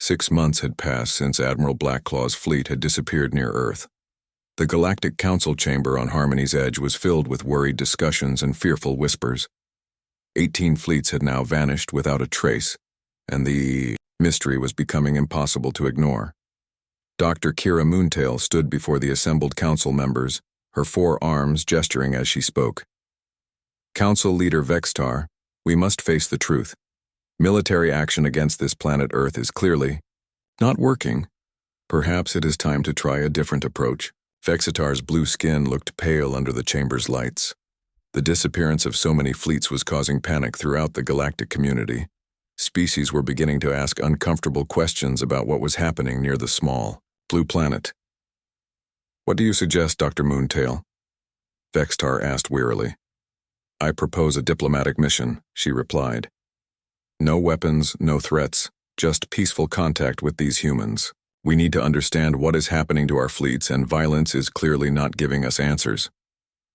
6 months had passed since Admiral Blackclaw's fleet had disappeared near Earth. The Galactic Council chamber on Harmony's Edge was filled with worried discussions and fearful whispers. 18 fleets had now vanished without a trace, and the mystery was becoming impossible to ignore. Dr. Kira Moontail stood before the assembled council members, her 4 arms gesturing as she spoke. Council Leader Vextar, we must face the truth. Military action against this planet Earth is clearly not working. Perhaps it is time to try a different approach. Vexitar's blue skin looked pale under the chamber's lights. The disappearance of so many fleets was causing panic throughout the galactic community. Species were beginning to ask uncomfortable questions about what was happening near the small, blue planet. What do you suggest, Dr. Moontail? Vextar asked wearily. I propose a diplomatic mission, she replied. No weapons, no threats, just peaceful contact with these humans. We need to understand what is happening to our fleets, and violence is clearly not giving us answers.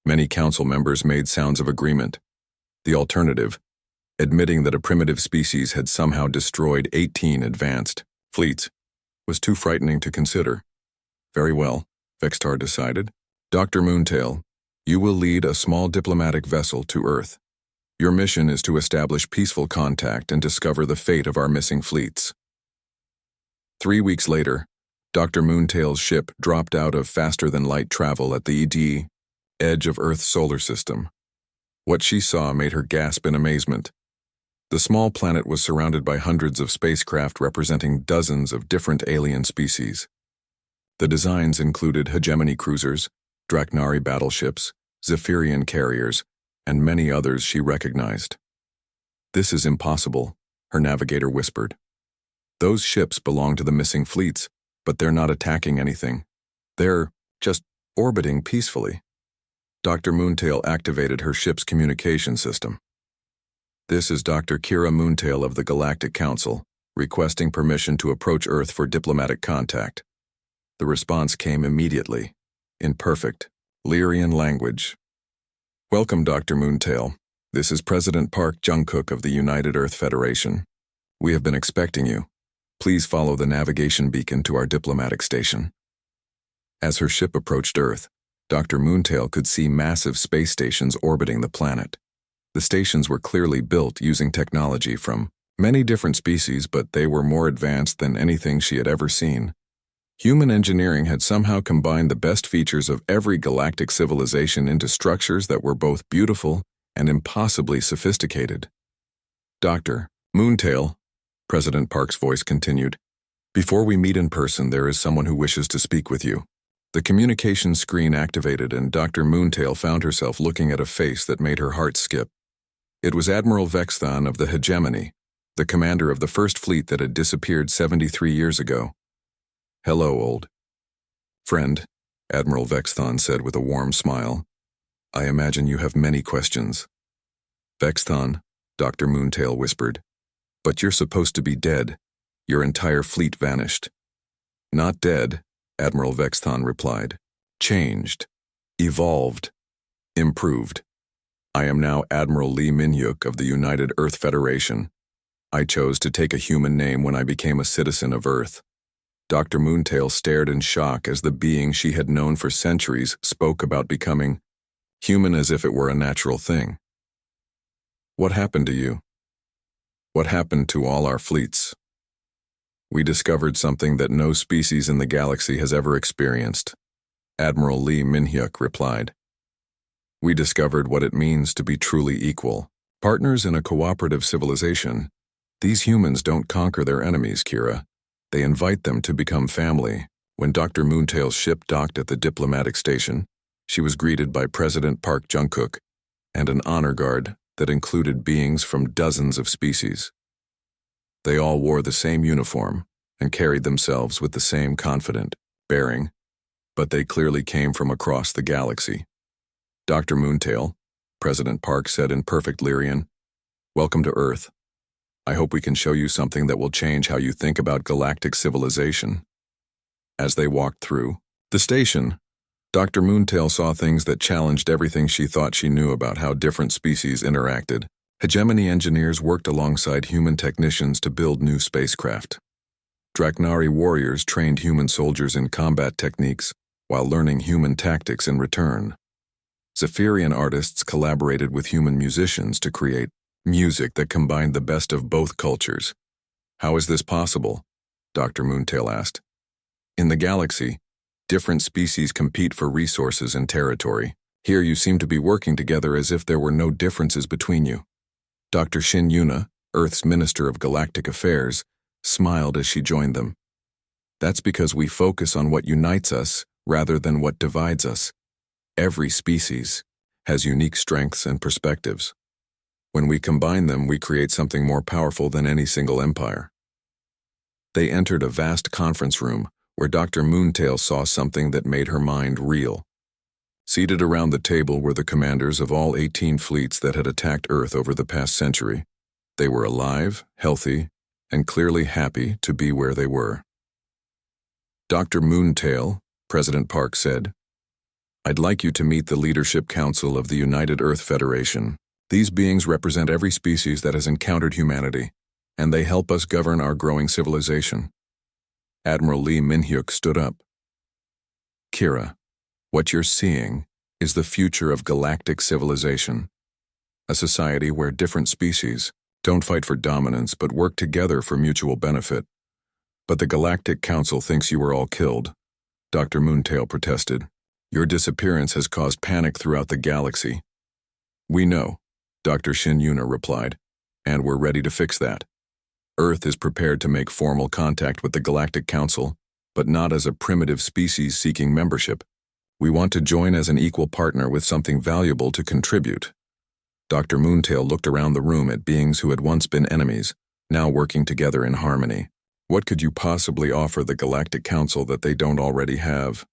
Many council members made sounds of agreement. The alternative, admitting that a primitive species had somehow destroyed 18 advanced fleets, was too frightening to consider. Very well, Vextar decided. Dr. Moontail, you will lead a small diplomatic vessel to Earth. Your mission is to establish peaceful contact and discover the fate of our missing fleets. 3 weeks later, Dr. Moontail's ship dropped out of faster-than-light travel at the edge of Earth's solar system. What she saw made her gasp in amazement. The small planet was surrounded by hundreds of spacecraft representing dozens of different alien species. The designs included hegemony cruisers, Draknari battleships, Zephyrian carriers, and many others she recognized. This is impossible, her navigator whispered. Those ships belong to the missing fleets, but they're not attacking anything. They're just orbiting peacefully. Dr. Moontail activated her ship's communication system. This is Dr. Kira Moontail of the Galactic Council, requesting permission to approach Earth for diplomatic contact. The response came immediately, in perfect Lyrian language. Welcome, Dr. Moontail. This is President Park Jungkook of the United Earth Federation. We have been expecting you. Please follow the navigation beacon to our diplomatic station. As her ship approached Earth, Dr. Moontail could see massive space stations orbiting the planet. The stations were clearly built using technology from many different species, but they were more advanced than anything she had ever seen. Human engineering had somehow combined the best features of every galactic civilization into structures that were both beautiful and impossibly sophisticated. Dr. Moontail, President Park's voice continued, before we meet in person, there is someone who wishes to speak with you. The communication screen activated, and Dr. Moontail found herself looking at a face that made her heart skip. It was Admiral Vexthon of the Hegemony, the commander of the first fleet that had disappeared 73 years ago. Hello, old friend, Admiral Vexthon said with a warm smile. I imagine you have many questions. Vexthon, Dr. Moontail whispered. But you're supposed to be dead. Your entire fleet vanished. Not dead, Admiral Vexthon replied. Changed. Evolved. Improved. I am now Admiral Lee Minhyuk of the United Earth Federation. I chose to take a human name when I became a citizen of Earth. Dr. Moontail stared in shock as the being she had known for centuries spoke about becoming human as if it were a natural thing. What happened to you? What happened to all our fleets? We discovered something that no species in the galaxy has ever experienced, Admiral Lee Minhyuk replied. We discovered what it means to be truly equal, partners in a cooperative civilization. These humans don't conquer their enemies, Kira. They invite them to become family. When Dr. Moontail's ship docked at the diplomatic station, she was greeted by President Park Jungkook and an honor guard that included beings from dozens of species. They all wore the same uniform and carried themselves with the same confident bearing, but they clearly came from across the galaxy. Dr. Moontail, President Park said in perfect Lyrian, welcome to Earth. I hope we can show you something that will change how you think about galactic civilization. As they walked through the station, Dr. Moontail saw things that challenged everything she thought she knew about how different species interacted. Hegemony engineers worked alongside human technicians to build new spacecraft. Draknari warriors trained human soldiers in combat techniques while learning human tactics in return. Zephyrian artists collaborated with human musicians to create music that combined the best of both cultures. How is this possible? Dr. Moontail asked. In the galaxy, different species compete for resources and territory. Here you seem to be working together as if there were no differences between you. Dr. Shin Yuna, Earth's Minister of Galactic Affairs, smiled as she joined them. That's because we focus on what unites us rather than what divides us. Every species has unique strengths and perspectives. When we combine them, we create something more powerful than any single empire. They entered a vast conference room where Dr. Moontail saw something that made her mind reel. Seated around the table were the commanders of all 18 fleets that had attacked Earth over the past century. They were alive, healthy, and clearly happy to be where they were. Dr. Moontail, President Park said, "I'd like you to meet the Leadership Council of the United Earth Federation. These beings represent every species that has encountered humanity, and they help us govern our growing civilization." Admiral Lee Minhyuk stood up. "Kira, what you're seeing is the future of galactic civilization, a society where different species don't fight for dominance but work together for mutual benefit. But the Galactic Council thinks you were all killed," Dr. Moontail protested. "Your disappearance has caused panic throughout the galaxy." "We know," Dr. Shin Yuna replied, "and we're ready to fix that. Earth is prepared to make formal contact with the Galactic Council, but not as a primitive species seeking membership. We want to join as an equal partner with something valuable to contribute." Dr. Moontail looked around the room at beings who had once been enemies, now working together in harmony. What could you possibly offer the Galactic Council that they don't already have?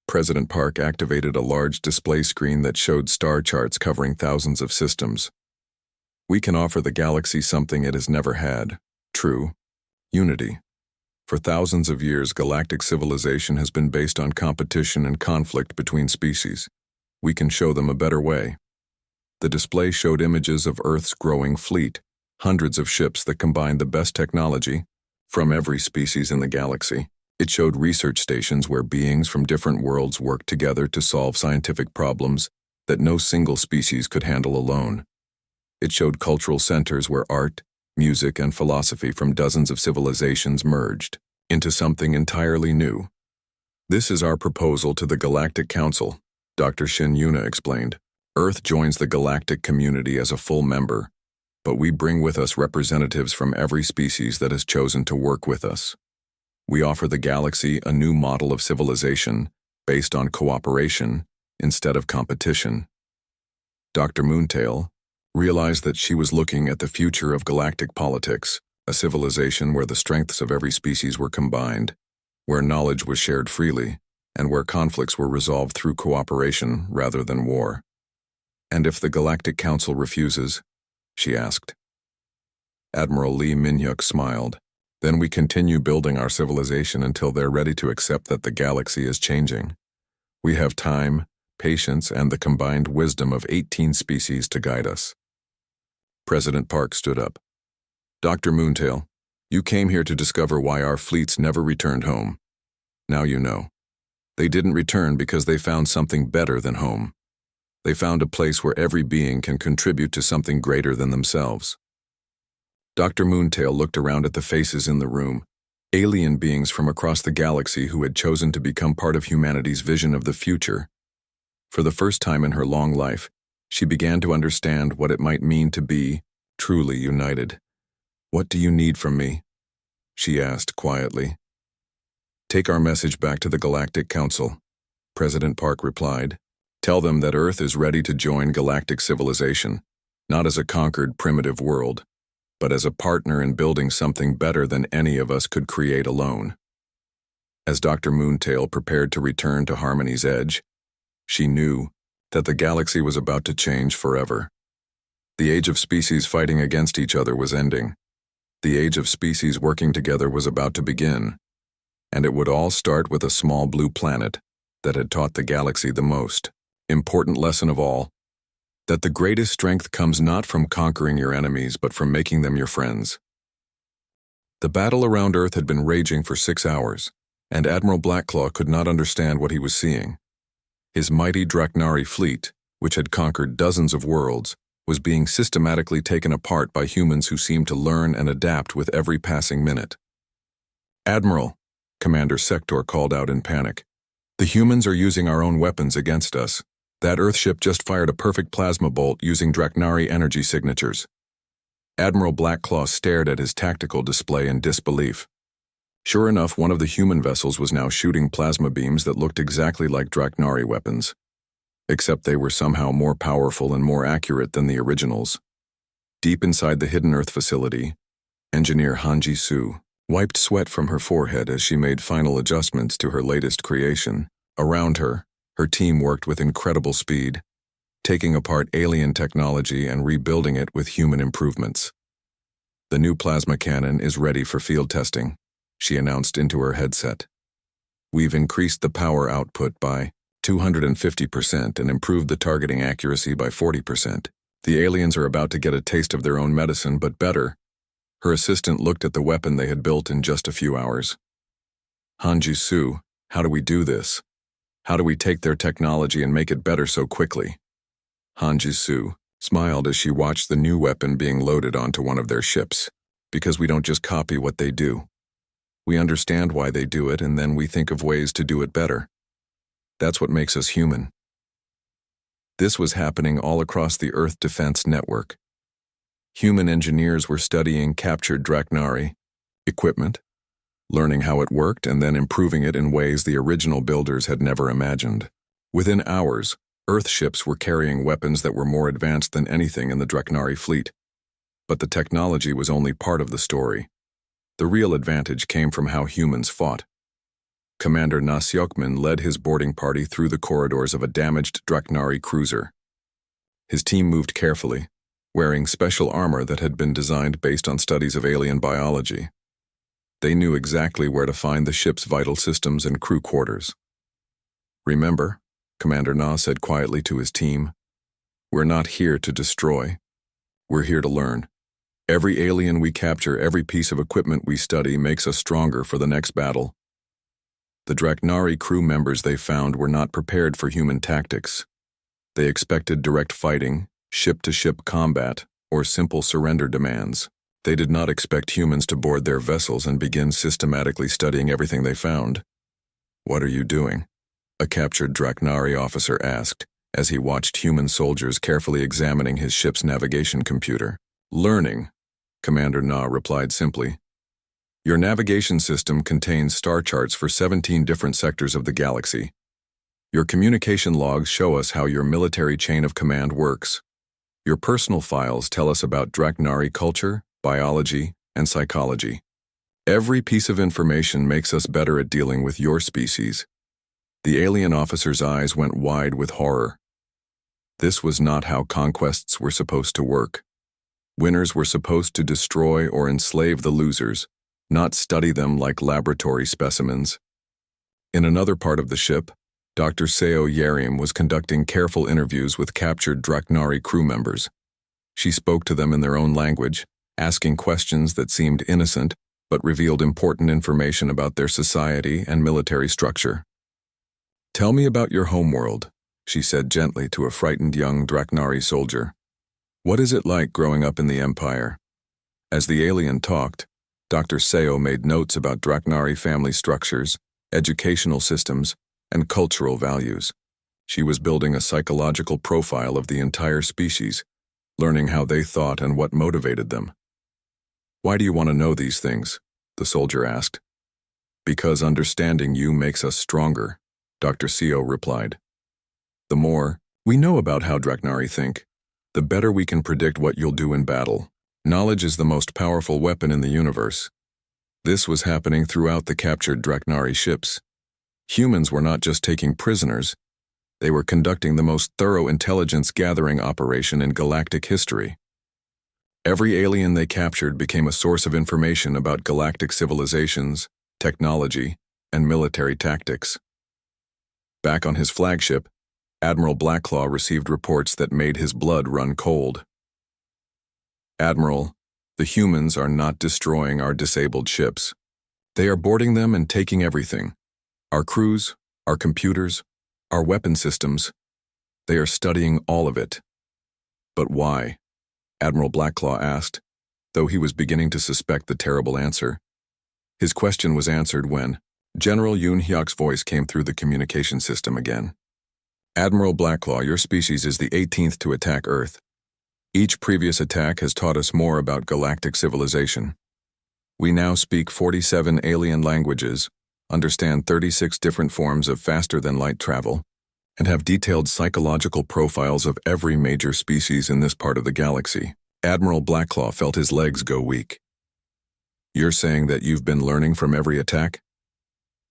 President Park activated a large display screen that showed star charts covering thousands of systems. "We can offer the galaxy something it has never had. True. Unity. For thousands of years, galactic civilization has been based on competition and conflict between species. We can show them a better way." The display showed images of Earth's growing fleet, hundreds of ships that combined the best technology from every species in the galaxy. It showed research stations where beings from different worlds worked together to solve scientific problems that no single species could handle alone. It showed cultural centers where art, music, and philosophy from dozens of civilizations merged into something entirely new. "This is our proposal to the Galactic Council," Dr. Shin Yuna explained. "Earth joins the galactic community as a full member, but we bring with us representatives from every species that has chosen to work with us. We offer the galaxy a new model of civilization based on cooperation instead of competition." Dr. Moontail realized that she was looking at the future of galactic politics, a civilization where the strengths of every species were combined, where knowledge was shared freely, and where conflicts were resolved through cooperation rather than war. "And if the Galactic Council refuses?" she asked. Admiral Lee Minhyuk smiled. "Then we continue building our civilization until they're ready to accept that the galaxy is changing. We have time, patience, and the combined wisdom of 18 species to guide us." President Park stood up. "Dr. Moontail, you came here to discover why our fleets never returned home. Now you know. They didn't return because they found something better than home. They found a place where every being can contribute to something greater than themselves." Dr. Moontail looked around at the faces in the room, alien beings from across the galaxy who had chosen to become part of humanity's vision of the future. For the first time in her long life, she began to understand what it might mean to be truly united. "What do you need from me?" she asked quietly. "Take our message back to the Galactic Council," President Park replied. "Tell them that Earth is ready to join galactic civilization, not as a conquered primitive world, but as a partner in building something better than any of us could create alone." As Dr. Moontail prepared to return to Harmony's Edge, she knew that the galaxy was about to change forever. The age of species fighting against each other was ending. The age of species working together was about to begin, and it would all start with a small blue planet that had taught the galaxy the most important lesson of all, that the greatest strength comes not from conquering your enemies but from making them your friends. The battle around Earth had been raging for 6 hours, and Admiral Blackclaw could not understand what he was seeing. His mighty Draknari fleet, which had conquered dozens of worlds, was being systematically taken apart by humans who seemed to learn and adapt with every passing minute. "Admiral," Commander Sector called out in panic, "the humans are using our own weapons against us. That Earthship just fired a perfect plasma bolt using Draknari energy signatures." Admiral Blackclaw stared at his tactical display in disbelief. Sure enough, one of the human vessels was now shooting plasma beams that looked exactly like Draknari weapons, except they were somehow more powerful and more accurate than the originals. Deep inside the Hidden Earth facility, Engineer Hanji Su wiped sweat from her forehead as she made final adjustments to her latest creation. Around her, her team worked with incredible speed, taking apart alien technology and rebuilding it with human improvements. "The new plasma cannon is ready for field testing," she announced into her headset. "We've increased the power output by 250% and improved the targeting accuracy by 40%. The aliens are about to get a taste of their own medicine, but better." Her assistant looked at the weapon they had built in just a few hours. "Hanji Su, how do we do this? How do we take their technology and make it better so quickly?" Hanji Su smiled as she watched the new weapon being loaded onto one of their ships. "Because we don't just copy what they do. We understand why they do it, and then we think of ways to do it better. That's what makes us human." This was happening all across the Earth Defense Network. Human engineers were studying captured Draknari equipment, learning how it worked, and then improving it in ways the original builders had never imagined. Within hours, Earth ships were carrying weapons that were more advanced than anything in the Draknari fleet. But the technology was only part of the story. The real advantage came from how humans fought. Commander Nasyokman led his boarding party through the corridors of a damaged Draknari cruiser. His team moved carefully, wearing special armor that had been designed based on studies of alien biology. They knew exactly where to find the ship's vital systems and crew quarters. "Remember," Commander Na said quietly to his team, "we're not here to destroy. We're here to learn. Every alien we capture, every piece of equipment we study makes us stronger for the next battle." The Draknari crew members they found were not prepared for human tactics. They expected direct fighting, ship-to-ship combat, or simple surrender demands. They did not expect humans to board their vessels and begin systematically studying everything they found. "What are you doing?" a captured Draknari officer asked, as he watched human soldiers carefully examining his ship's navigation computer. "Learning," Commander Na replied simply. "Your navigation system contains star charts for 17 different sectors of the galaxy. Your communication logs show us how your military chain of command works. Your personal files tell us about Draknari culture, biology, and psychology. Every piece of information makes us better at dealing with your species." The alien officer's eyes went wide with horror. This was not how conquests were supposed to work. Winners were supposed to destroy or enslave the losers, not study them like laboratory specimens. In another part of the ship, Dr. Seo Yerim was conducting careful interviews with captured Draknari crew members. She spoke to them in their own language, asking questions that seemed innocent but revealed important information about their society and military structure. "Tell me about your homeworld," she said gently to a frightened young Draknari soldier. "What is it like growing up in the Empire?" As the alien talked, Dr. Seo made notes about Draknari family structures, educational systems, and cultural values. She was building a psychological profile of the entire species, learning how they thought and what motivated them. "Why do you want to know these things?" the soldier asked. "Because understanding you makes us stronger," Dr. Seo replied. "The more we know about how Draknari think, the better we can predict what you'll do in battle. Knowledge is the most powerful weapon in the universe." This was happening throughout the captured Draknari ships. Humans were not just taking prisoners, they were conducting the most thorough intelligence-gathering operation in galactic history. Every alien they captured became a source of information about galactic civilizations, technology, and military tactics. Back on his flagship, Admiral Blackclaw received reports that made his blood run cold. "Admiral, The humans are not destroying our disabled ships. They are boarding them and taking everything. Our crews, our computers, our weapon systems. They are studying all of it. But why? Admiral Blackclaw asked, though he was beginning to suspect the terrible answer. His question was answered when General Yoon Hyuk's voice came through the communication system again. Admiral Blackclaw, your species is the 18th to attack Earth. Each previous attack has taught us more about galactic civilization. We now speak 47 alien languages, understand 36 different forms of faster-than-light travel, and have detailed psychological profiles of every major species in this part of the galaxy. Admiral Blackclaw felt his legs go weak. You're saying that you've been learning from every attack?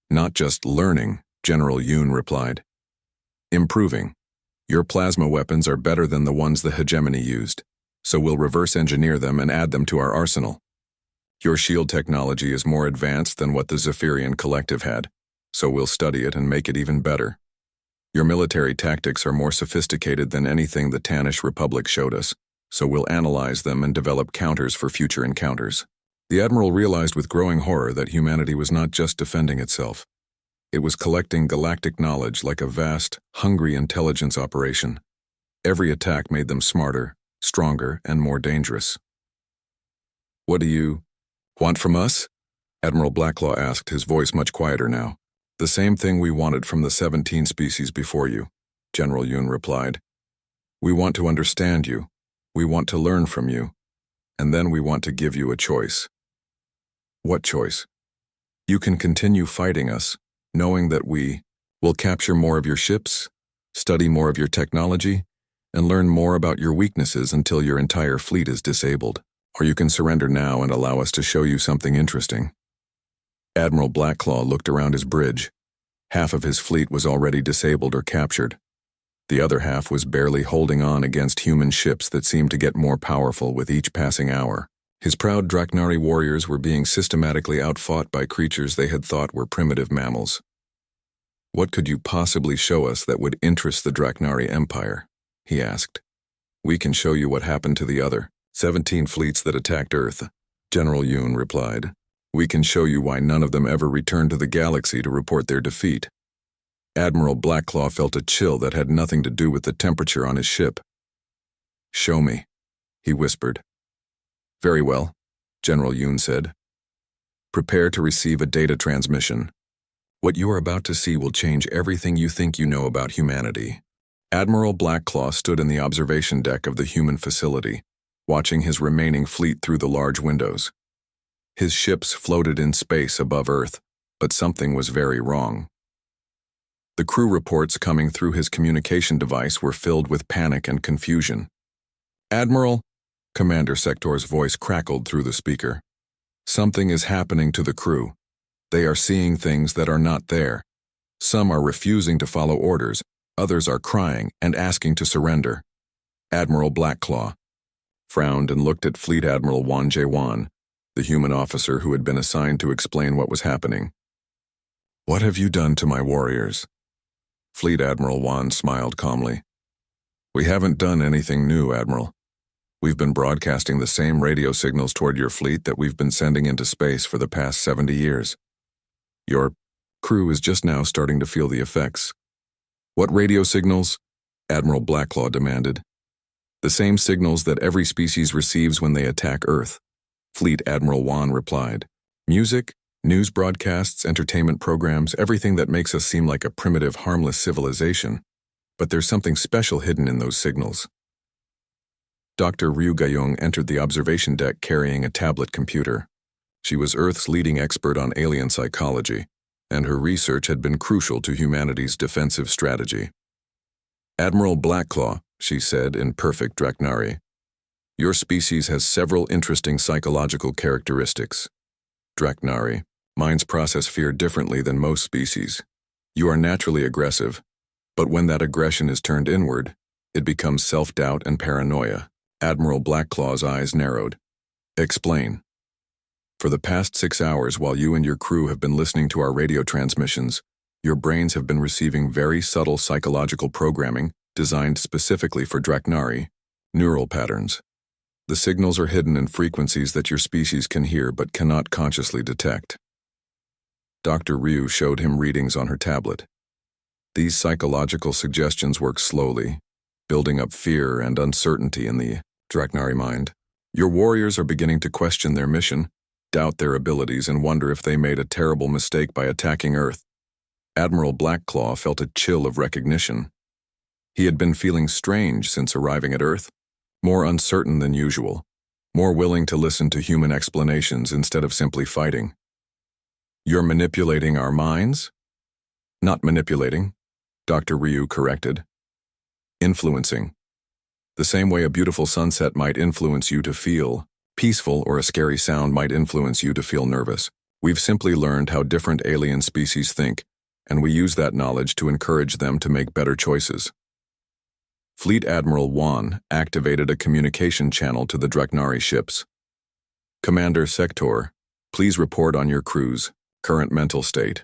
Not just learning, General Yoon replied. Improving. Your plasma weapons are better than the ones the hegemony used, so we'll reverse engineer them and add them to our arsenal. Your shield technology is more advanced than what the Zephyrian Collective had, so we'll study it and make it even better. Your military tactics are more sophisticated than anything the Tannish Republic showed us, so we'll analyze them and develop counters for future encounters. The Admiral realized with growing horror that humanity was not just defending itself. It was collecting galactic knowledge like a vast, hungry intelligence operation. Every attack made them smarter, stronger, and more dangerous. What do you want from us? Admiral Blackclaw asked, his voice much quieter now. The same thing we wanted from the 17 species before you, General Yoon replied. We want to understand you. We want to learn from you. And then we want to give you a choice. What choice? You can continue fighting us, knowing that we will capture more of your ships, study more of your technology, and learn more about your weaknesses until your entire fleet is disabled. Or you can surrender now and allow us to show you something interesting. Admiral Blackclaw looked around his bridge. Half of his fleet was already disabled or captured. The other half was barely holding on against human ships that seemed to get more powerful with each passing hour. His proud Draknari warriors were being systematically outfought by creatures they had thought were primitive mammals. What could you possibly show us that would interest the Draknari Empire? He asked. We can show you what happened to the other 17 fleets that attacked Earth, General Yoon replied. We can show you why none of them ever returned to the galaxy to report their defeat. Admiral Blackclaw felt a chill that had nothing to do with the temperature on his ship. Show me, he whispered. Very well, General Yoon said. Prepare to receive a data transmission. What you are about to see will change everything you think you know about humanity. Admiral Blackclaw stood in the observation deck of the human facility, watching his remaining fleet through the large windows. His ships floated in space above Earth, but something was very wrong. The crew reports coming through his communication device were filled with panic and confusion. Admiral, Commander Sector's voice crackled through the speaker. Something is happening to the crew. They are seeing things that are not there. Some are refusing to follow orders, others are crying and asking to surrender. Admiral Blackclaw frowned and looked at Fleet Admiral Wan Jae-wan, the human officer who had been assigned to explain what was happening. What have you done to my warriors? Fleet Admiral Wan smiled calmly. We haven't done anything new, Admiral. We've been broadcasting the same radio signals toward your fleet that we've been sending into space for the past 70 years. Your crew is just now starting to feel the effects. What radio signals? Admiral Blackclaw demanded. The same signals that every species receives when they attack Earth, Fleet Admiral Wan replied. Music, news broadcasts, entertainment programs, everything that makes us seem like a primitive, harmless civilization. But there's something special hidden in those signals. Dr. Ryu Gayong entered the observation deck carrying a tablet computer. She was Earth's leading expert on alien psychology, and her research had been crucial to humanity's defensive strategy. Admiral Blackclaw, she said in perfect Draknari, your species has several interesting psychological characteristics. Draknari, minds process fear differently than most species. You are naturally aggressive, but when that aggression is turned inward, it becomes self-doubt and paranoia. Admiral Blackclaw's eyes narrowed. Explain. For the past 6 hours while you and your crew have been listening to our radio transmissions, your brains have been receiving very subtle psychological programming designed specifically for Draknari, neural patterns. The signals are hidden in frequencies that your species can hear but cannot consciously detect. Dr. Ryu showed him readings on her tablet. These psychological suggestions work slowly, building up fear and uncertainty in the Draknari mind. Your warriors are beginning to question their mission, doubt their abilities, and wonder if they made a terrible mistake by attacking Earth. Admiral Blackclaw felt a chill of recognition. He had been feeling strange since arriving at Earth, more uncertain than usual, more willing to listen to human explanations instead of simply fighting. "You're manipulating our minds?" "Not manipulating," Dr. Ryu corrected. "Influencing. The same way a beautiful sunset might influence you to feel peaceful or a scary sound might influence you to feel nervous. We've simply learned how different alien species think, and we use that knowledge to encourage them to make better choices." Fleet Admiral Wan activated a communication channel to the Draknari ships. "Commander Sector, please report on your crew's current mental state."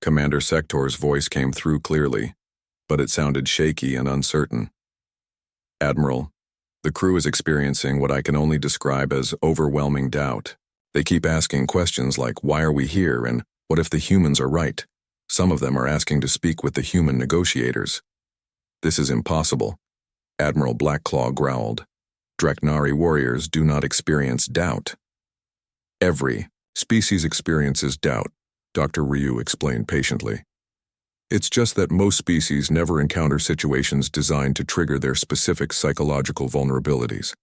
Commander Sector's voice came through clearly, but it sounded shaky and uncertain. "Admiral, the crew is experiencing what I can only describe as overwhelming doubt. They keep asking questions like, why are we here, and what if the humans are right? Some of them are asking to speak with the human negotiators." "This is impossible," Admiral Blackclaw growled. "Draknari warriors do not experience doubt." "Every species experiences doubt," Dr. Ryu explained patiently. "It's just that most species never encounter situations designed to trigger their specific psychological vulnerabilities.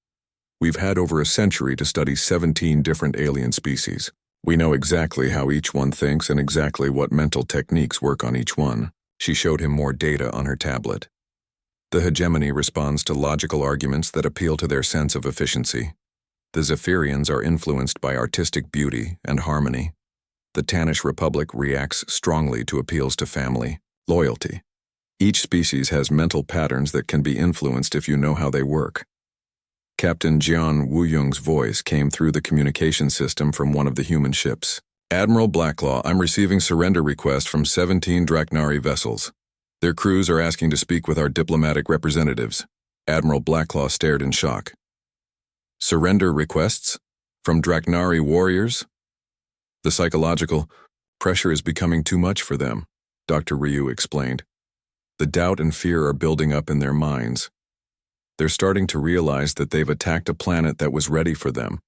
We've had over a century to study 17 different alien species. We know exactly how each one thinks and exactly what mental techniques work on each one." She showed him more data on her tablet. "The hegemony responds to logical arguments that appeal to their sense of efficiency. The Zephyrians are influenced by artistic beauty and harmony. The Tanish Republic reacts strongly to appeals to family, loyalty. Each species has mental patterns that can be influenced if you know how they work." Captain Jian Wuyung's voice came through the communication system from one of the human ships. "Admiral Blackclaw, I'm receiving surrender requests from 17 Draknari vessels. Their crews are asking to speak with our diplomatic representatives." Admiral Blackclaw stared in shock. "Surrender requests? From Draknari warriors?" "The psychological pressure is becoming too much for them," Dr. Ryu explained. "The doubt and fear are building up in their minds. They're starting to realize that they've attacked a planet that was ready for them,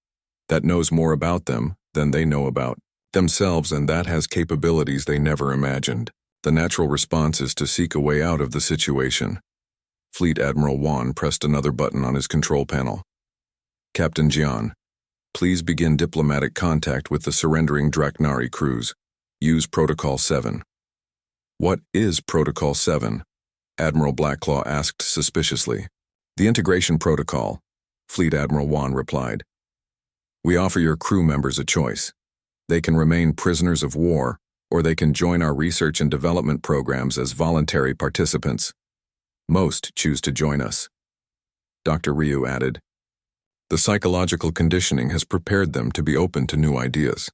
that knows more about them than they know about themselves, and that has capabilities they never imagined. The natural response is to seek a way out of the situation." Fleet Admiral Wan pressed another button on his control panel. "Captain Jian, please begin diplomatic contact with the surrendering Draknari crews. Use Protocol 7. "What is Protocol 7? Admiral Blackclaw asked suspiciously. "The integration protocol," Fleet Admiral Wan replied. "We offer your crew members a choice. They can remain prisoners of war, or they can join our research and development programs as voluntary participants. Most choose to join us." Dr. Ryu added, "The psychological conditioning has prepared them to be open to new ideas.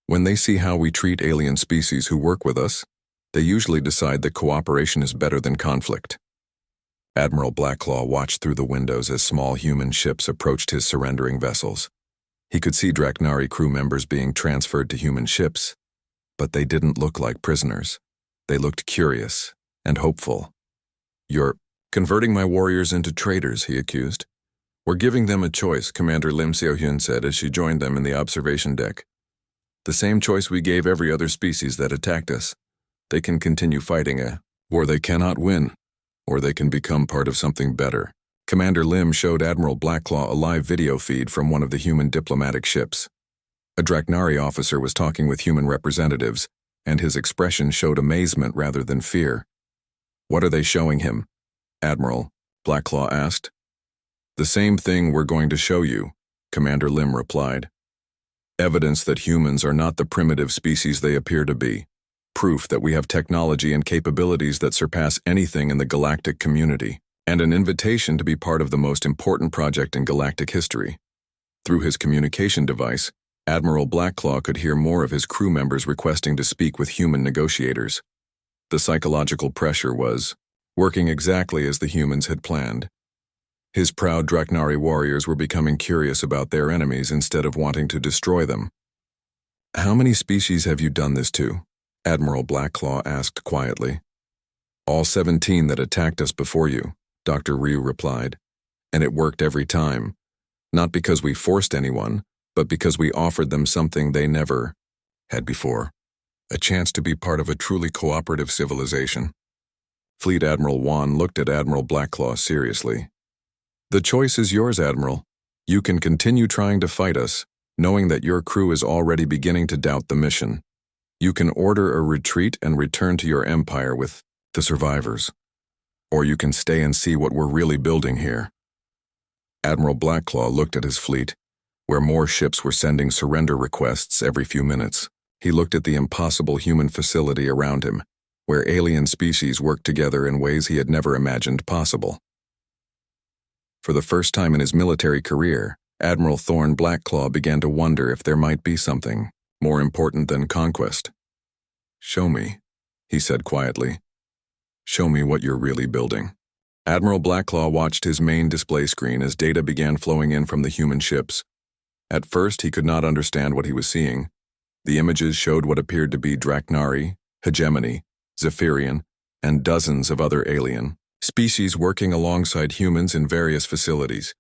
When they see how we treat alien species who work with us, they usually decide that cooperation is better than conflict." Admiral Blackclaw watched through the windows as small human ships approached his surrendering vessels. He could see Draknari crew members being transferred to human ships, but they didn't look like prisoners. They looked curious and hopeful. "You're converting my warriors into traitors," he accused. "We're giving them a choice," Commander Lim Xiaohyun said as she joined them in the observation deck. "The same choice we gave every other species that attacked us. They can continue fighting, or they cannot win, or they can become part of something better." Commander Lim showed Admiral Blackclaw a live video feed from one of the human diplomatic ships. A Draknari officer was talking with human representatives, and his expression showed amazement rather than fear. "What are they showing him, Admiral?" Blackclaw asked. "The same thing we're going to show you," Commander Lim replied. "Evidence that humans are not the primitive species they appear to be. Proof that we have technology and capabilities that surpass anything in the galactic community, and an invitation to be part of the most important project in galactic history." Through his communication device, Admiral Blackclaw could hear more of his crew members requesting to speak with human negotiators. The psychological pressure was working exactly as the humans had planned. His proud Draknari warriors were becoming curious about their enemies instead of wanting to destroy them. "How many species have you done this to?" Admiral Blackclaw asked quietly. "All 17 that attacked us before you," Dr. Ryu replied. "And it worked every time. Not because we forced anyone, but because we offered them something they never had before. A chance to be part of a truly cooperative civilization." Fleet Admiral Wan looked at Admiral Blackclaw seriously. "The choice is yours, Admiral. You can continue trying to fight us, knowing that your crew is already beginning to doubt the mission. You can order a retreat and return to your empire with the survivors. Or you can stay and see what we're really building here." Admiral Blackclaw looked at his fleet, where more ships were sending surrender requests every few minutes. He looked at the impossible human facility around him, where alien species worked together in ways he had never imagined possible. For the first time in his military career, Admiral Thorne Blackclaw began to wonder if there might be something more important than conquest. "Show me," he said quietly. "Show me what you're really building." Admiral Blackclaw watched his main display screen as data began flowing in from the human ships. At first, he could not understand what he was seeing. The images showed what appeared to be Draknari, Hegemony, Zephyrian, and dozens of other alien species working alongside humans in various facilities.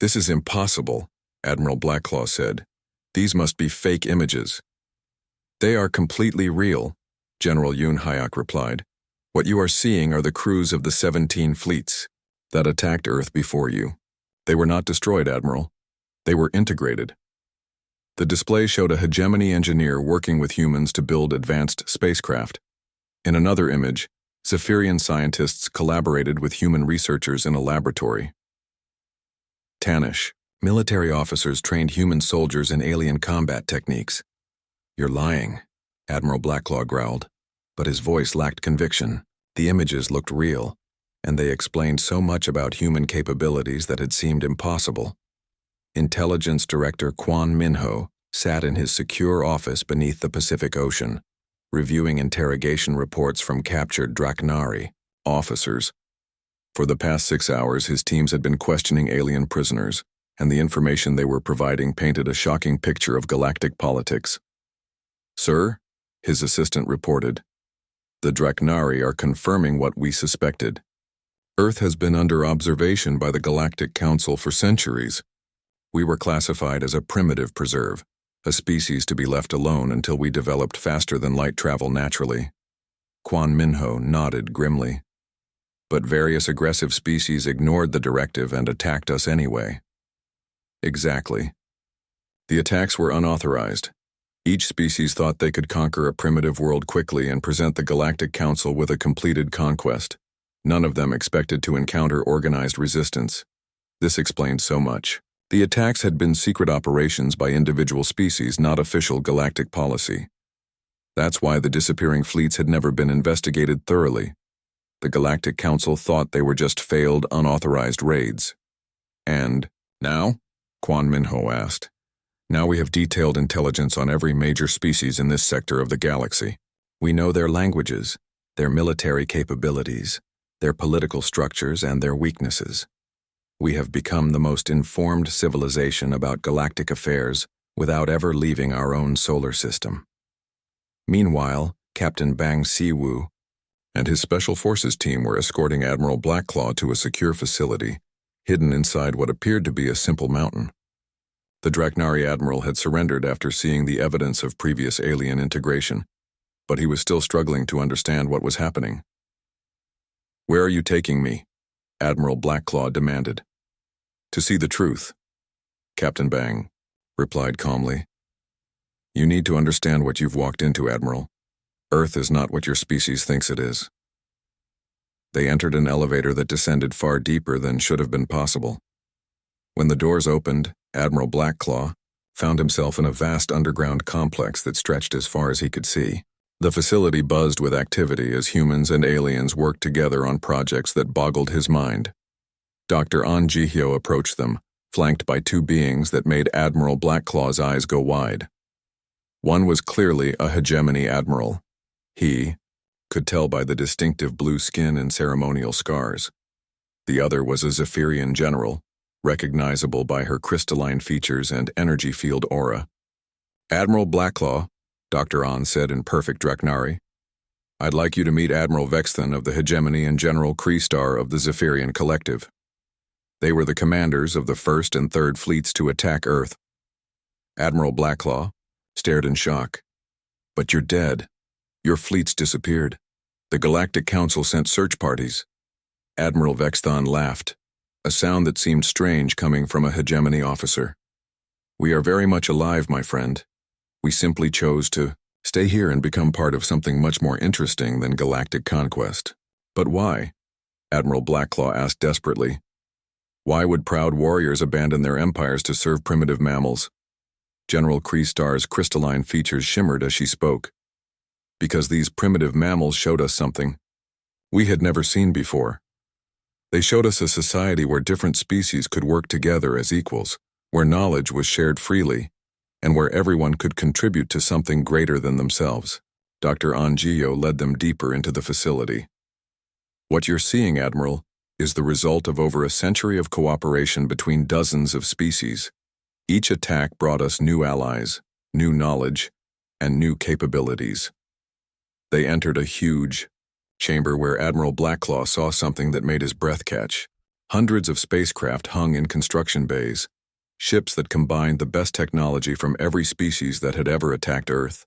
"This is impossible," Admiral Blackclaw said. "These must be fake images." "They are completely real," General Yoon Hyuk replied. "What you are seeing are the crews of the 17 fleets that attacked Earth before you. They were not destroyed, Admiral. They were integrated." The display showed a hegemony engineer working with humans to build advanced spacecraft. In another image, Zephyrian scientists collaborated with human researchers in a laboratory. Tanish, military officers trained human soldiers in alien combat techniques. "You're lying," Admiral Blackclaw growled, but his voice lacked conviction. The images looked real, and they explained so much about human capabilities that had seemed impossible. Intelligence Director Kwon Minho sat in his secure office beneath the Pacific Ocean, reviewing interrogation reports from captured Draknari officers. For the past 6 hours, his teams had been questioning alien prisoners, and the information they were providing painted a shocking picture of galactic politics. "Sir," his assistant reported, "the Draknari are confirming what we suspected. Earth has been under observation by the Galactic Council for centuries. We were classified as a primitive preserve, a species to be left alone until we developed faster-than-light travel naturally." Kwon Minho nodded grimly. "But various aggressive species ignored the directive and attacked us anyway." "Exactly. The attacks were unauthorized. Each species thought they could conquer a primitive world quickly and present the Galactic Council with a completed conquest. None of them expected to encounter organized resistance. This explained so much. The attacks had been secret operations by individual species, not official galactic policy. That's why the disappearing fleets had never been investigated thoroughly. The Galactic Council thought they were just failed, unauthorized raids. "And now?" Kwon Minho asked. "Now we have detailed intelligence on every major species in this sector of the galaxy. We know their languages, their military capabilities, their political structures, and their weaknesses. We have become the most informed civilization about galactic affairs without ever leaving our own solar system." Meanwhile, Captain Bang Si-woo and his Special Forces team were escorting Admiral Blackclaw to a secure facility, hidden inside what appeared to be a simple mountain. The Draknari Admiral had surrendered after seeing the evidence of previous alien integration, but he was still struggling to understand what was happening. "Where are you taking me?" Admiral Blackclaw demanded. "To see the truth," Captain Bang replied calmly. "You need to understand what you've walked into, Admiral. Earth is not what your species thinks it is." They entered an elevator that descended far deeper than should have been possible. When the doors opened, Admiral Blackclaw found himself in a vast underground complex that stretched as far as he could see. The facility buzzed with activity as humans and aliens worked together on projects that boggled his mind. Dr. An Ji-hyo approached them, flanked by 2 beings that made Admiral Blackclaw's eyes go wide. One was clearly a hegemony admiral. He could tell by the distinctive blue skin and ceremonial scars. The other was a Zephyrian general, recognizable by her crystalline features and energy field aura. "Admiral Blackclaw," Dr. An said in perfect Draknari. "I'd like you to meet Admiral Vexthan of the Hegemony and General Kreestar of the Zephyrian Collective. They were the commanders of the First and Third Fleets to attack Earth." Admiral Blackclaw stared in shock. "But you're dead. Your fleets disappeared. The Galactic Council sent search parties." Admiral Vexthan laughed, a sound that seemed strange coming from a Hegemony officer. "We are very much alive, my friend. We simply chose to stay here and become part of something much more interesting than galactic conquest." "But why?" Admiral Blackclaw asked desperately. "Why would proud warriors abandon their empires to serve primitive mammals?" General Kreestar's crystalline features shimmered as she spoke. "Because these primitive mammals showed us something we had never seen before. They showed us a society where different species could work together as equals, where knowledge was shared freely, and where everyone could contribute to something greater than themselves." Dr. Angio led them deeper into the facility. "What you're seeing, Admiral, is the result of over a century of cooperation between dozens of species. Each attack brought us new allies, new knowledge, and new capabilities." They entered a huge chamber where Admiral Blackclaw saw something that made his breath catch. Hundreds of spacecraft hung in construction bays, ships that combined the best technology from every species that had ever attacked Earth.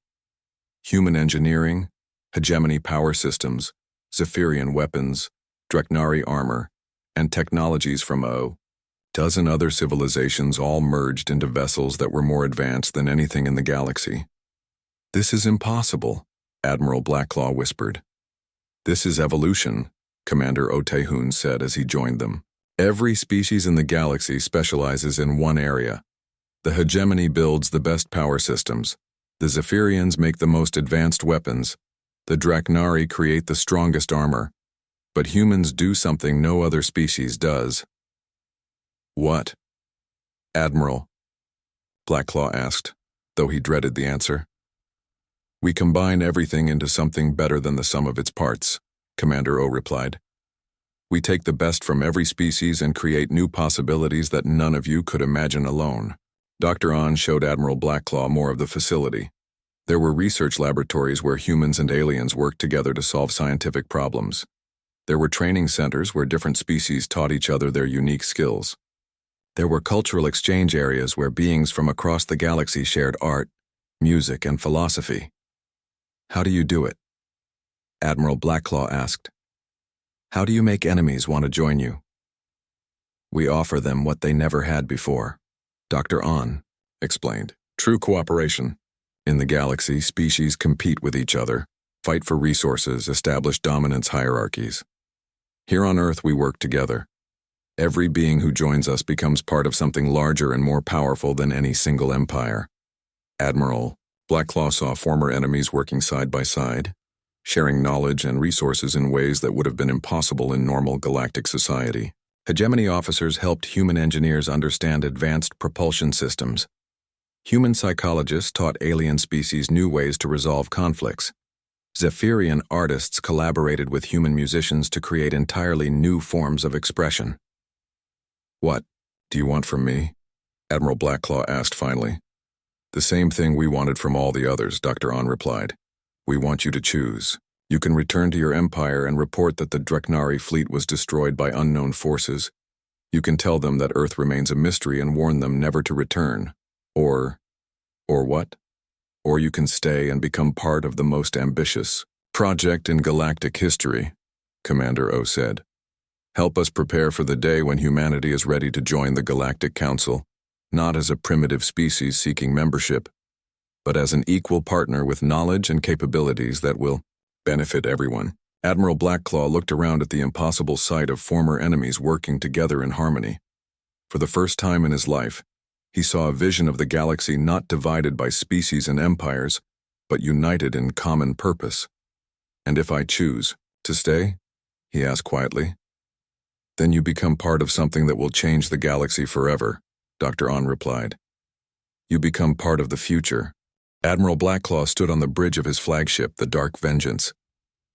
Human engineering, Hegemony power systems, Zephyrian weapons, Draknari armor, and technologies from a dozen other civilizations all merged into vessels that were more advanced than anything in the galaxy. "This is impossible," Admiral Blackclaw whispered. "This is evolution," Commander Otehun said as he joined them. "Every species in the galaxy specializes in one area. The Hegemony builds the best power systems. The Zephyrians make the most advanced weapons. The Draknari create the strongest armor. But humans do something no other species does." "What?" "Admiral," Blackclaw asked, though he dreaded the answer. "We combine everything into something better than the sum of its parts," Commander O replied. "We take the best from every species and create new possibilities that none of you could imagine alone." Dr. An showed Admiral Blackclaw more of the facility. There were research laboratories where humans and aliens worked together to solve scientific problems. There were training centers where different species taught each other their unique skills. There were cultural exchange areas where beings from across the galaxy shared art, music, and philosophy. "How do you do it?" Admiral Blackclaw asked. "How do you make enemies want to join you?" "We offer them what they never had before," Dr. An explained. "True cooperation. In the galaxy, species compete with each other, fight for resources, establish dominance hierarchies. Here on Earth, we work together. Every being who joins us becomes part of something larger and more powerful than any single empire." Admiral Blackclaw saw former enemies working side by side, sharing knowledge and resources in ways that would have been impossible in normal galactic society. Hegemony officers helped human engineers understand advanced propulsion systems. Human psychologists taught alien species new ways to resolve conflicts. Zephyrian artists collaborated with human musicians to create entirely new forms of expression. "What do you want from me?" Admiral Blackclaw asked finally. "The same thing we wanted from all the others," Dr. An replied. "We want you to choose. You can return to your empire and report that the Draknari fleet was destroyed by unknown forces. You can tell them that Earth remains a mystery and warn them never to return. Or what? Or you can stay and become part of the most ambitious project in galactic history," Commander O said. "Help us prepare for the day when humanity is ready to join the Galactic Council, not as a primitive species seeking membership, but as an equal partner with knowledge and capabilities that will benefit everyone." Admiral Blackclaw looked around at the impossible sight of former enemies working together in harmony. For the first time in his life, he saw a vision of the galaxy not divided by species and empires, but united in common purpose. "And if I choose to stay?" he asked quietly. "Then you become part of something that will change the galaxy forever," Dr. An replied. "You become part of the future." Admiral Blackclaw stood on the bridge of his flagship, the Dark Vengeance.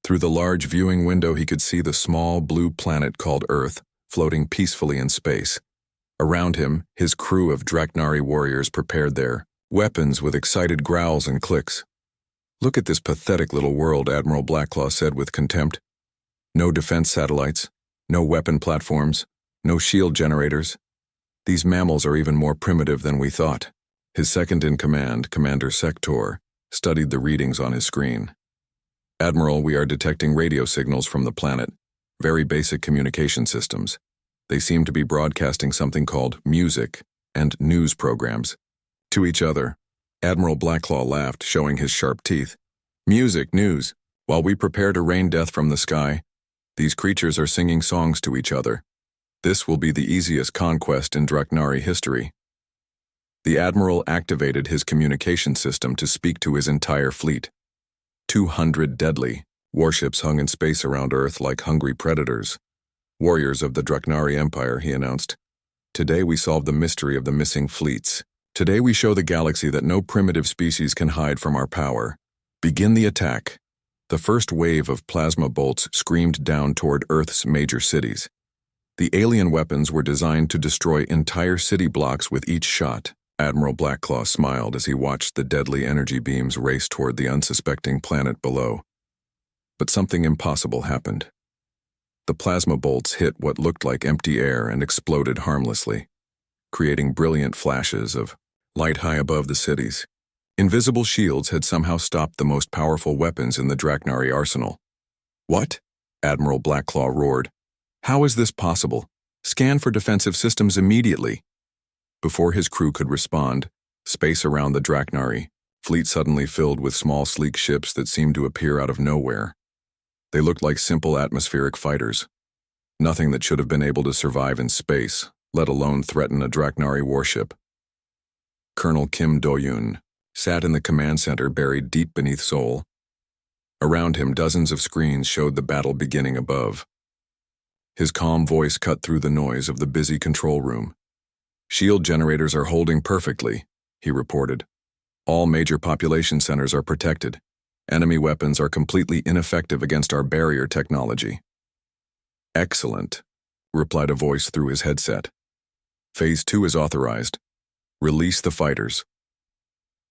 Through the large viewing window he could see the small blue planet called Earth, floating peacefully in space. Around him, his crew of Draknari warriors prepared their weapons with excited growls and clicks. "Look at this pathetic little world," Admiral Blackclaw said with contempt. "No defense satellites, no weapon platforms, no shield generators. These mammals are even more primitive than we thought." His second-in-command, Commander Sector, studied the readings on his screen. "Admiral, we are detecting radio signals from the planet, very basic communication systems. They seem to be broadcasting something called music and news programs to each other." Admiral Blackclaw laughed, showing his sharp teeth. "Music, news. While we prepare to rain death from the sky, these creatures are singing songs to each other. This will be the easiest conquest in Draknari history." The Admiral activated his communication system to speak to his entire fleet. 200 deadly warships hung in space around Earth like hungry predators. "Warriors of the Draknari Empire," he announced. "Today we solve the mystery of the missing fleets. Today we show the galaxy that no primitive species can hide from our power. Begin the attack." The first wave of plasma bolts screamed down toward Earth's major cities. The alien weapons were designed to destroy entire city blocks with each shot. Admiral Blackclaw smiled as he watched the deadly energy beams race toward the unsuspecting planet below. But something impossible happened. The plasma bolts hit what looked like empty air and exploded harmlessly, creating brilliant flashes of light high above the cities. Invisible shields had somehow stopped the most powerful weapons in the Draknari arsenal. "What?" Admiral Blackclaw roared. "How is this possible? Scan for defensive systems immediately." Before his crew could respond, space around the Draknari fleet suddenly filled with small, sleek ships that seemed to appear out of nowhere. They looked like simple atmospheric fighters. Nothing that should have been able to survive in space, let alone threaten a Draknari warship. Colonel Kim Do-yoon sat in the command center buried deep beneath Seoul. Around him, dozens of screens showed the battle beginning above. His calm voice cut through the noise of the busy control room. "Shield generators are holding perfectly," he reported. "All major population centers are protected. Enemy weapons are completely ineffective against our barrier technology." "Excellent," replied a voice through his headset. "Phase 2 is authorized. Release the fighters."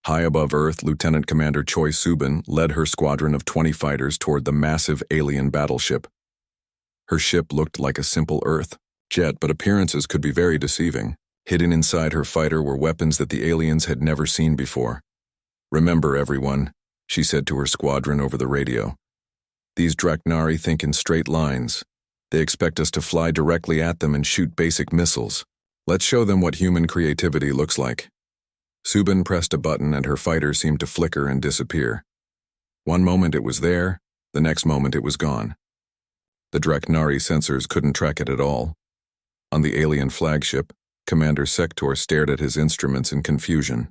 High above Earth, Lieutenant Commander Choi Subin led her squadron of 20 fighters toward the massive alien battleship. Her ship looked like a simple Earth jet, but appearances could be very deceiving. Hidden inside her fighter were weapons that the aliens had never seen before. "Remember, everyone," she said to her squadron over the radio. "These Draknari think in straight lines. They expect us to fly directly at them and shoot basic missiles. Let's show them what human creativity looks like." Subin pressed a button and her fighter seemed to flicker and disappear. One moment it was there, the next moment it was gone. The Draknari sensors couldn't track it at all. On the alien flagship, Commander Sector stared at his instruments in confusion.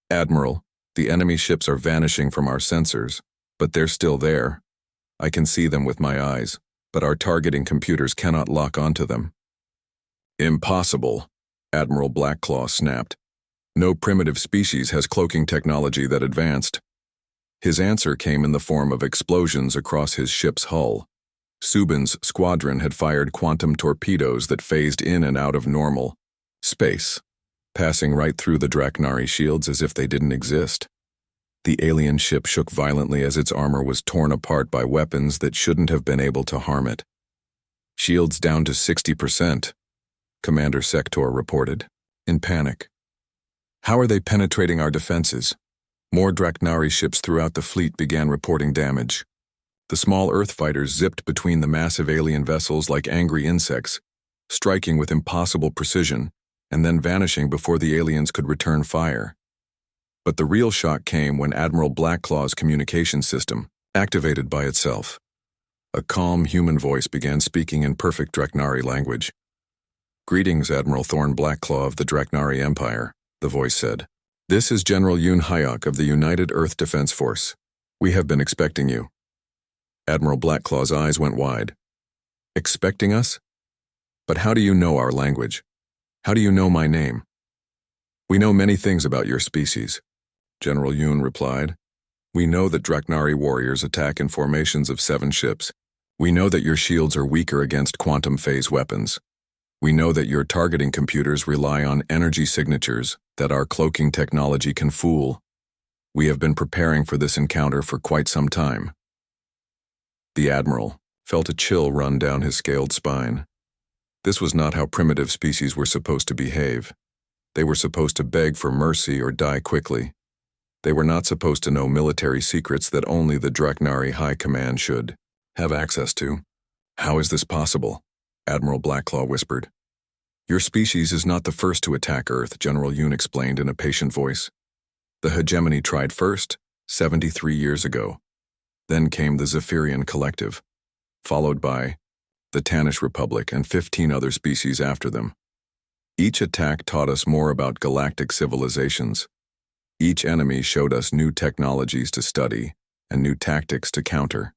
"Admiral, the enemy ships are vanishing from our sensors, but they're still there. I can see them with my eyes, but our targeting computers cannot lock onto them." "Impossible," Admiral Blackclaw snapped. "No primitive species has cloaking technology that advanced." His answer came in the form of explosions across his ship's hull. Subin's squadron had fired quantum torpedoes that phased in and out of normal space, passing right through the Draknari shields as if they didn't exist. The alien ship shook violently as its armor was torn apart by weapons that shouldn't have been able to harm it. "Shields down to 60%, Commander Sector reported, in panic. "How are they penetrating our defenses?" More Draknari ships throughout the fleet began reporting damage. The small Earth fighters zipped between the massive alien vessels like angry insects, striking with impossible precision, and then vanishing before the aliens could return fire. But the real shock came when Admiral Blackclaw's communication system activated by itself. A calm human voice began speaking in perfect Draknari language. "Greetings, Admiral Thorn Blackclaw of the Draknari Empire," the voice said. "This is General Yoon Hyuk of the United Earth Defense Force. We have been expecting you." Admiral Blackclaw's eyes went wide. "Expecting us? But how do you know our language? How do you know my name?" "We know many things about your species," General Yoon replied. "We know that Draknari warriors attack in formations of 7 ships, We know that your shields are weaker against quantum phase weapons. We know that your targeting computers rely on energy signatures that our cloaking technology can fool. We have been preparing for this encounter for quite some time." The Admiral felt a chill run down his scaled spine. This was not how primitive species were supposed to behave. They were supposed to beg for mercy or die quickly. They were not supposed to know military secrets that only the Draknari High Command should have access to. "How is this possible?" Admiral Blackclaw whispered. "Your species is not the first to attack Earth," General Yoon explained in a patient voice. "The hegemony tried first, 73 years ago. Then came the Zephyrian Collective, followed by the Tanish Republic and 15 other species after them. Each attack taught us more about galactic civilizations. Each enemy showed us new technologies to study and new tactics to counter.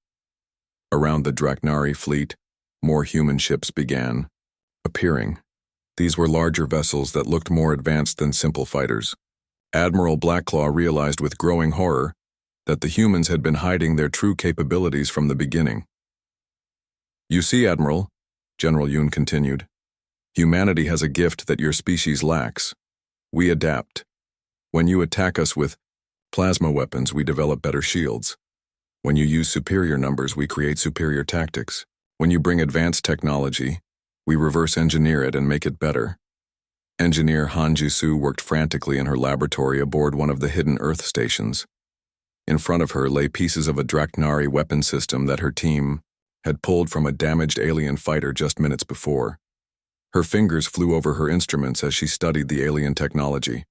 Around the Draknari fleet, more human ships began appearing. These were larger vessels that looked more advanced than simple fighters. Admiral Blackclaw realized with growing horror that the humans had been hiding their true capabilities from the beginning. "You see, Admiral," General Yoon continued, "humanity has a gift that your species lacks. We adapt. When you attack us with plasma weapons, we develop better shields. When you use superior numbers, we create superior tactics. When you bring advanced technology, we reverse engineer it and make it better." Engineer Han Jisu worked frantically in her laboratory aboard one of the hidden Earth stations. In front of her lay pieces of a Draknari weapon system that her team had pulled from a damaged alien fighter just minutes before. Her fingers flew over her instruments as she studied the alien technology.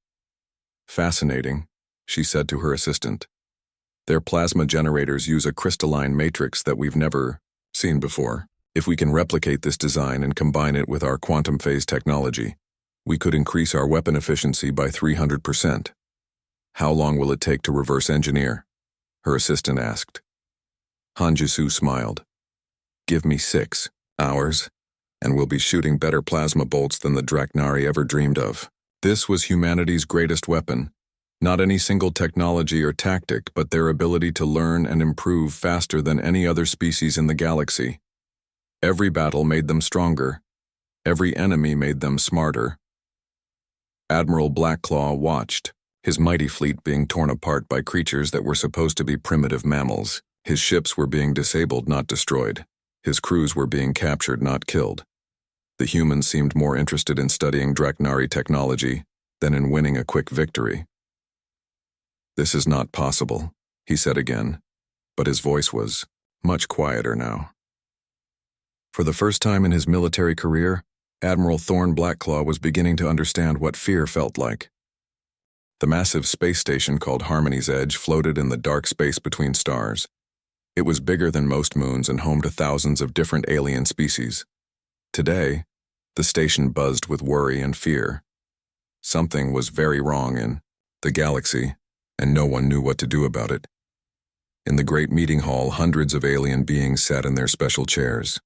"Fascinating," she said to her assistant. "Their plasma generators use a crystalline matrix that we've never seen before. If we can replicate this design and combine it with our quantum phase technology, we could increase our weapon efficiency by 300%. How long will it take to reverse engineer?" her assistant asked. Hanjisu smiled. "Give me 6 hours, and we'll be shooting better plasma bolts than the Draknari ever dreamed of." This was humanity's greatest weapon. Not any single technology or tactic, but their ability to learn and improve faster than any other species in the galaxy. Every battle made them stronger. Every enemy made them smarter. Admiral Blackclaw watched, his mighty fleet being torn apart by creatures that were supposed to be primitive mammals. His ships were being disabled, not destroyed. His crews were being captured, not killed. The humans seemed more interested in studying Draknari technology than in winning a quick victory. "This is not possible," he said again, but his voice was much quieter now. For the first time in his military career, Admiral Thorne Blackclaw was beginning to understand what fear felt like. The massive space station called Harmony's Edge floated in the dark space between stars. It was bigger than most moons and home to thousands of different alien species. Today, the station buzzed with worry and fear. Something was very wrong in the galaxy, and no one knew what to do about it. In the great meeting hall, hundreds of alien beings sat in their special chairs.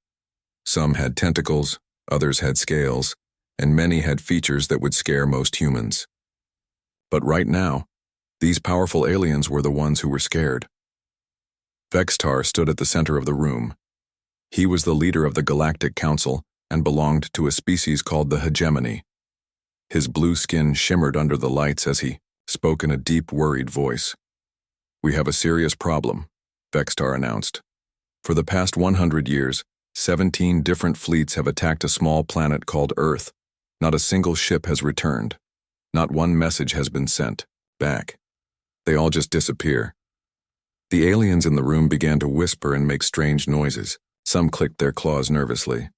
Some had tentacles, others had scales, and many had features that would scare most humans. But right now, these powerful aliens were the ones who were scared. Vextar stood at the center of the room. He was the leader of the Galactic Council and belonged to a species called the Hegemony. His blue skin shimmered under the lights as he spoke in a deep, worried voice. "We have a serious problem," Vextar announced. "For the past 100 years, 17 different fleets have attacked a small planet called Earth. Not a single ship has returned. Not one message has been sent back. They all just disappear." The aliens in the room began to whisper and make strange noises. Some clicked their claws nervously.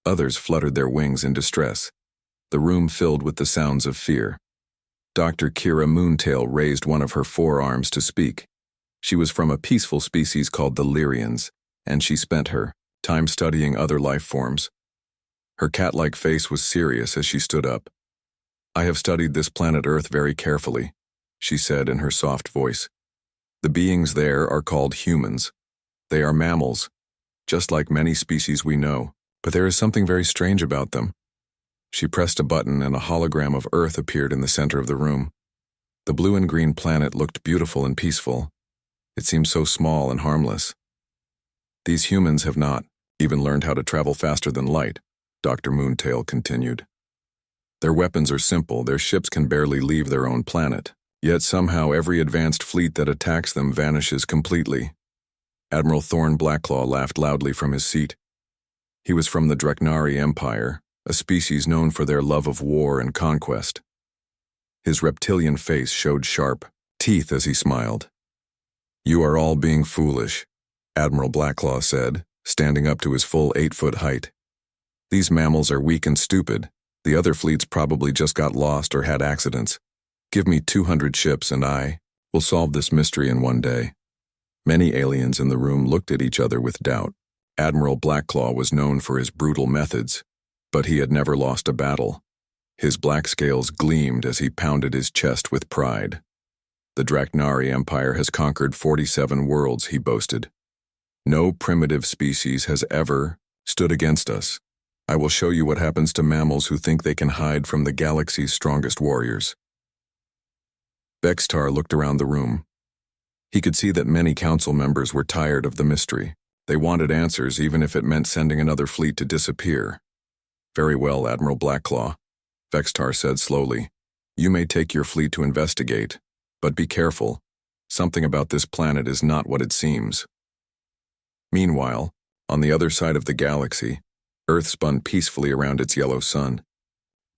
Others fluttered their wings in distress. The room filled with the sounds of fear. Dr. Kira Moontail raised one of her forearms to speak. She was from a peaceful species called the Lyrians, and she spent her time studying other life forms. Her cat-like face was serious as she stood up. "I have studied this planet Earth very carefully," she said in her soft voice. "The beings there are called humans. They are mammals, just like many species we know, but there is something very strange about them." She pressed a button and a hologram of Earth appeared in the center of the room. The blue and green planet looked beautiful and peaceful. It seemed so small and harmless. "These humans have not Even learned how to travel faster than light, Dr. Moontail continued. Their weapons are simple, their ships can barely leave their own planet. Yet somehow every advanced fleet that attacks them vanishes completely. Admiral Thorn Blackclaw laughed loudly from his seat. He was from the Dreknari Empire, a species known for their love of war and conquest. His reptilian face showed sharp teeth as he smiled. "You are all being foolish," Admiral Blackclaw said, standing up to his full 8-foot height. "These mammals are weak and stupid. The other fleets probably just got lost or had accidents. Give me 200 ships and I will solve this mystery in one day." Many aliens in the room looked at each other with doubt. Admiral Blackclaw was known for his brutal methods, but he had never lost a battle. His black scales gleamed as he pounded his chest with pride. "The Dreknari Empire has conquered 47 worlds," he boasted. "No primitive species has ever stood against us. I will show you what happens to mammals who think they can hide from the galaxy's strongest warriors." Bextar looked around the room. He could see that many council members were tired of the mystery. They wanted answers even if it meant sending another fleet to disappear. "Very well, Admiral Blackclaw," Bextar said slowly. "You may take your fleet to investigate, but be careful. Something about this planet is not what it seems." Meanwhile, on the other side of the galaxy, Earth spun peacefully around its yellow sun.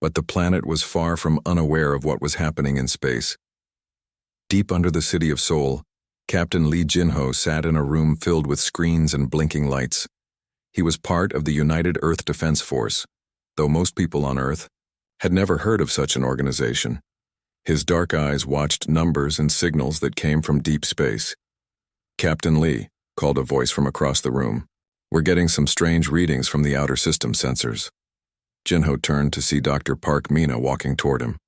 But the planet was far from unaware of what was happening in space. Deep under the city of Seoul, Captain Lee Jinho sat in a room filled with screens and blinking lights. He was part of the United Earth Defense Force, though most people on Earth had never heard of such an organization. His dark eyes watched numbers and signals that came from deep space. "Captain Lee," called a voice from across the room, "we're getting some strange readings from the outer system sensors." Jinho turned to see Dr. Park Mina walking toward him.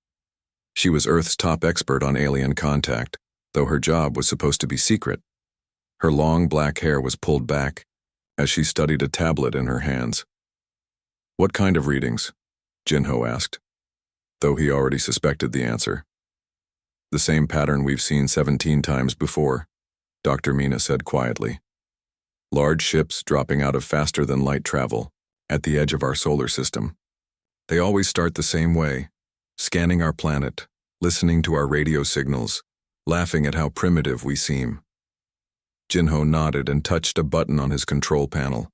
She was Earth's top expert on alien contact, though her job was supposed to be secret. Her long black hair was pulled back as she studied a tablet in her hands. "What kind of readings?" Jinho asked, though he already suspected the answer. "The same pattern we've seen 17 times before," Dr. Mina said quietly. "Large ships dropping out of faster-than-light travel at the edge of our solar system. They always start the same way, scanning our planet, listening to our radio signals, laughing at how primitive we seem." Jinho nodded and touched a button on his control panel.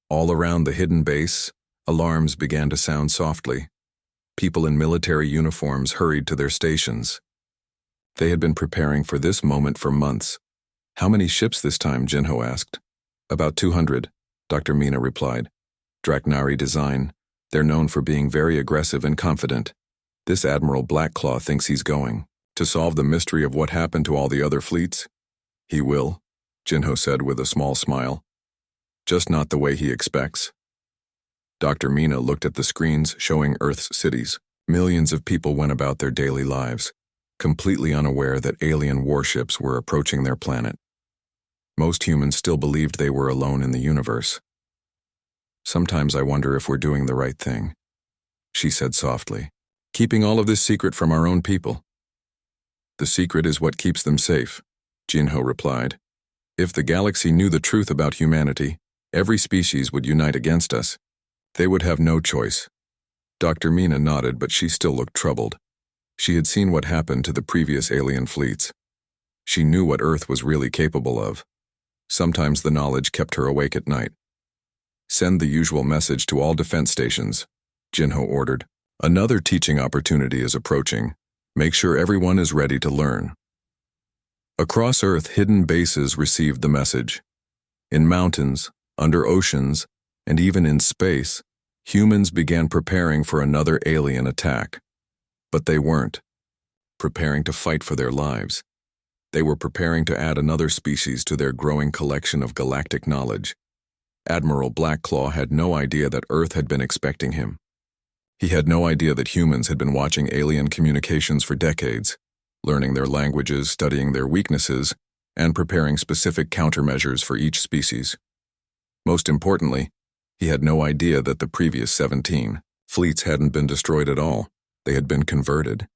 All around the hidden base, alarms began to sound softly. People in military uniforms hurried to their stations. They had been preparing for this moment for months. "How many ships this time?" Jinho asked. "About 200, Dr. Mina replied. "Dreknari design. They're known for being very aggressive and confident. This Admiral Blackclaw thinks he's going to solve the mystery of what happened to all the other fleets." "He will," Jinho said with a small smile. "Just not the way he expects." Dr. Mina looked at the screens showing Earth's cities. Millions of people went about their daily lives, completely unaware that alien warships were approaching their planet. Most humans still believed they were alone in the universe. "Sometimes I wonder if we're doing the right thing," she said softly. "Keeping all of this secret from our own people." "The secret is what keeps them safe," Jinho replied. "If the galaxy knew the truth about humanity, every species would unite against us. They would have no choice." Dr. Mina nodded, but she still looked troubled. She had seen what happened to the previous alien fleets. She knew what Earth was really capable of. Sometimes the knowledge kept her awake at night. "Send the usual message to all defense stations," Jinho ordered. "Another teaching opportunity is approaching. Make sure everyone is ready to learn." Across Earth, hidden bases received the message. In mountains, under oceans, and even in space, humans began preparing for another alien attack. But they weren't preparing to fight for their lives. They were preparing to add another species to their growing collection of galactic knowledge. Admiral Blackclaw had no idea that Earth had been expecting him. He had no idea that humans had been watching alien communications for decades, learning their languages, studying their weaknesses, and preparing specific countermeasures for each species. Most importantly, he had no idea that the previous 17 fleets hadn't been destroyed at all. They had been converted.